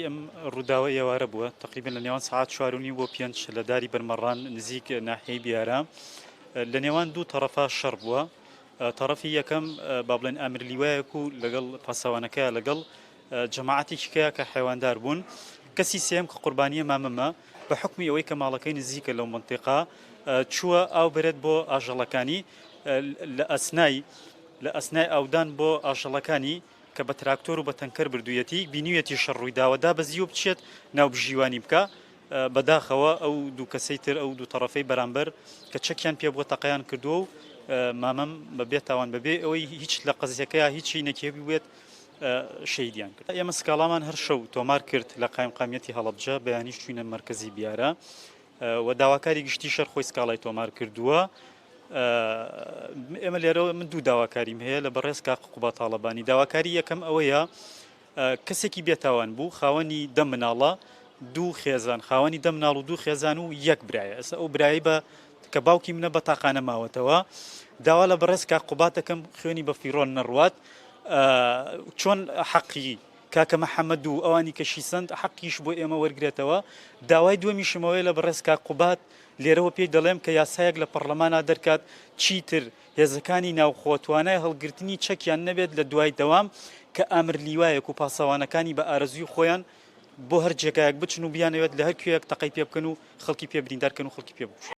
ئەم ڕووداوە ئێوارە بووە تقریبا لە نێوان سعات 4:30 بۆ 5 لە داری بەرمەڕان نزیک ناحیەی بیارە لە نێوان دوو تەرەفا شەڕ بووە تەرەفی یەکەم با بڵێن ئامرلیوایەک و لەگەڵ پاسەوانەکەیە لەگەڵ جەماعەتێکیکەیە کە حیواندار بوون کەسی سێم کە قوربانیە مامەمە بە حکمی ئەوەی کە ماڵەکەی نزیکە لەو منتیقا چووە ئاو برێت بۆ ئاژەڵەکانی لە ئەسنای ئاودان بۆ ئاژەڵەکانی کە بە تراکتۆر و بە تەنکەر بردوویەتی بینیوێتی شەڕ ڕوویداوەدا بەزی و بچێت ناو بژیوانی بکە بەداخەوە ئەو دوو کەسەی تر ئەو دوو تەرەفەی بەرامبەر کە چەکیان پێ بووە تەقەیان کردووە و مامەم بەبێت تاوان بەبێ ئەوەی هیچ لە قەزیەکەیە هیچی نەکێبی بێت شەیدیان کرد ئێمە سکاڵامان هەر شەو تۆمار کرد لە قایمقامیەتی هەڵەبجە بەیانیش چوینە مەرکەزی بیارە و داواکاری گشتی شەر خۆی سکاڵای تۆمار کردووە ئێمە لێرەوە من دوو داواکاریم هەیە لە بەڕێز کاق قوبا تاڵەبانی داواکاری یەکەم ئەوەیە کەسێکی بێتاوان بوو خاوەنی دە مناڵە دوو خێزان خاوەنی دە مناڵ و دوو خێزان و یەک برایە ئەسا ئەو برایی بە کە باوکی منە بە تاقانە ماوەتەوە داوا لە بەڕێز کاق قوبا دەکەم خوێنی بە فیڕۆن نەڕوات چۆن حەقی کاکە محەممەد و ئەوانی کەشی سند حەقیش بۆ ئێمە وەرگێتەوە داوای دووەمیشمەوەی لە بەڕێز کاق قوبات لێرەوە پێی دەڵێم کە یاسایەک لە پەرلەمانە دەرکات چیتر هێزەکانی ناوخۆتوانای هەڵگرتنی چەکیان نەبێت لە دوای دەوام کە ئامرلیوایەک و پاسەوانەکانی بە ئارەزوی خۆیان بۆ هەر جێگایەک بچن و بیانەوێت لە هەر کوێیەک تەقەی پێ بکەن و خەڵکی پێ بریندارکەن و خەڵکی پێ بکوژن